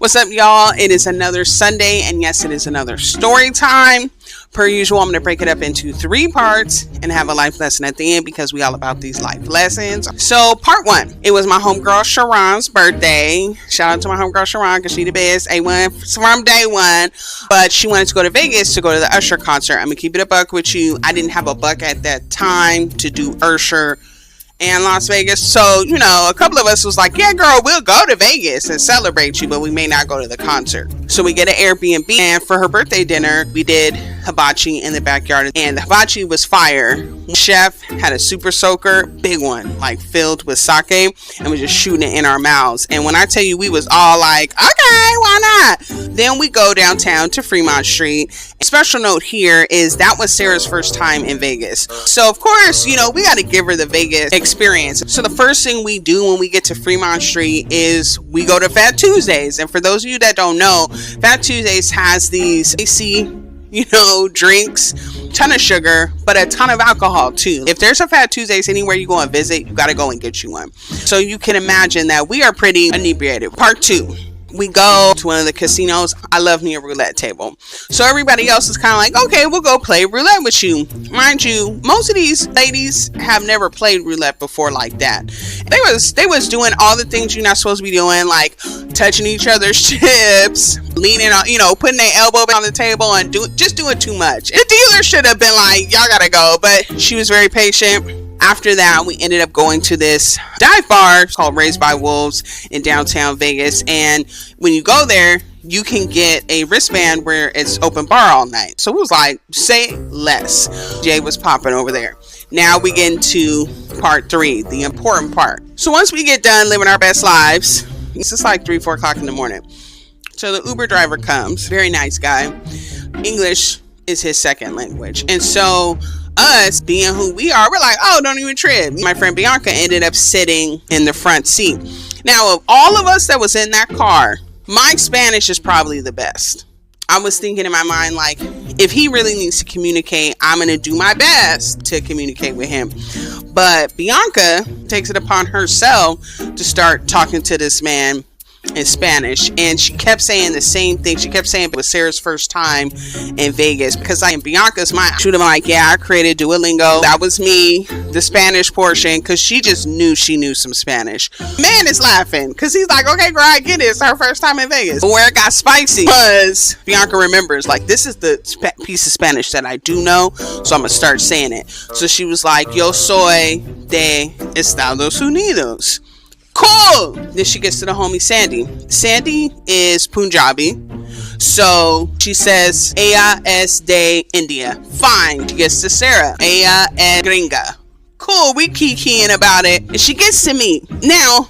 What's up, y'all? It is another Sunday, and yes, it is another story time. Per usual, I'm going to break it up into 3 parts and have a life lesson at the end because we all about these life lessons. So, part 1, it was my homegirl Sharon's birthday. Shout out to my homegirl Sharon because she the best. A1 from day one. But she wanted to go to Vegas to go to the Usher concert. I'm going to keep it a buck with you. I didn't have a buck at that time to do Usher and Las Vegas. So, you know, a couple of us was like, yeah, girl, we'll go to Vegas and celebrate you, but we may not go to the concert. So we get an Airbnb, and for her birthday dinner, we did hibachi in the backyard, and the hibachi was fire. Chef had a super soaker, big one, like filled with sake, and we just shooting it in our mouths. And when I tell you, we was all like, okay, why not? Then we go downtown to Fremont Street. A special note here is that was Sarah's first time in Vegas. So of course, you know, we got to give her the Vegas experience. So the first thing we do when we get to Fremont Street is we go to Fat Tuesdays. And for those of you that don't know, Fat Tuesdays has these AC, you know, drinks, ton of sugar, but a ton of alcohol too. If there's a Fat Tuesdays anywhere you go and visit, you got to go and get you one. So you can imagine that we are pretty inebriated. Part 2. We go to one of the casinos. I love me a roulette table. So everybody else is kind of like, okay, we'll go play roulette with you. Mind you, most of these ladies have never played roulette before like that. They was doing all the things you're not supposed to be doing, like touching each other's chips, leaning on, you know, putting their elbow on the table and just doing too much. The dealer should have been like, y'all gotta go, but she was very patient. After that, we ended up going to this dive bar called Raised by Wolves in downtown Vegas. And when you go there, you can get a wristband where it's open bar all night. So it was like, say less. Jay was popping over there. Now we get into part 3, the important part. So once we get done living our best lives, it's just like 3-4 o'clock in the morning. So the Uber driver comes, very nice guy. English is his second language. And so us being who we are, we're like, oh, don't even trip. My friend Bianca ended up sitting in the front seat. Now, of all of us that was in that car, my Spanish is probably the best. I was thinking in my mind, like, if he really needs to communicate, I'm going to do my best to communicate with him. But Bianca takes it upon herself to start talking to this man in Spanish, and she kept saying the same thing. She kept saying it was Sarah's first time in Vegas, because in Bianca's mind, she would have been like, yeah, I created Duolingo. That was me, the Spanish portion, because she just knew she knew some Spanish. Man is laughing because he's like, okay, girl, I get it. It's her first time in Vegas. But where it got spicy was Bianca remembers, like, this is the piece of Spanish that I do know, so I'm gonna start saying it. So she was like, yo soy de Estados Unidos. Cool. Then she gets to the homie Sandy. Sandy is Punjabi, so she says ella es de India. Fine. She gets to Sarah. Ella es gringa. Cool. We kikiing about it. And she gets to me. Now,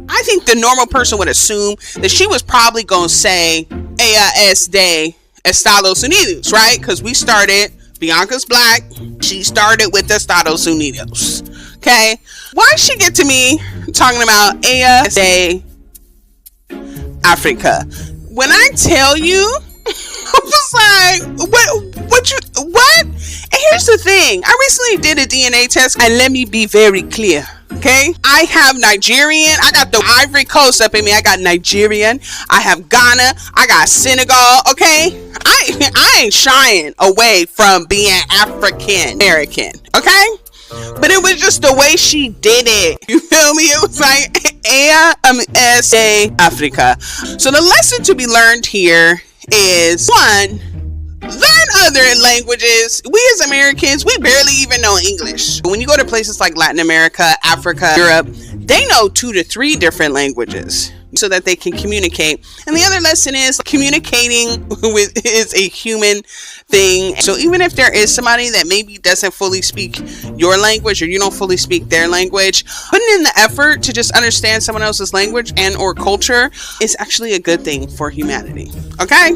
I think the normal person would assume that she was probably gonna say ella es de Estados Unidos, right? Because we started, Bianca's black, she started with Estados Unidos. Okay, why did she get to me talking about ella de Africa? When I tell you, I was like, what? And here's the thing, I recently did a DNA test, and let me be very clear, okay? I have Nigerian, I got the Ivory Coast up in me, I got Nigerian, I have Ghana, I got Senegal, okay? I ain't shying away from being African American, okay? But it was just the way she did it. You feel me? It was like, S.A. Africa. So the lesson to be learned here is, 1, learn other languages. We as Americans, we barely even know English. When you go to places like Latin America, Africa, Europe, they know 2 to 3 different languages so that they can communicate. And the other lesson is communicating is a human thing. So even if there is somebody that maybe doesn't fully speak your language, or you don't fully speak their language, putting in the effort to just understand someone else's language and or culture is actually a good thing for humanity. Okay?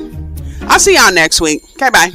I'll see y'all next week. Okay, bye.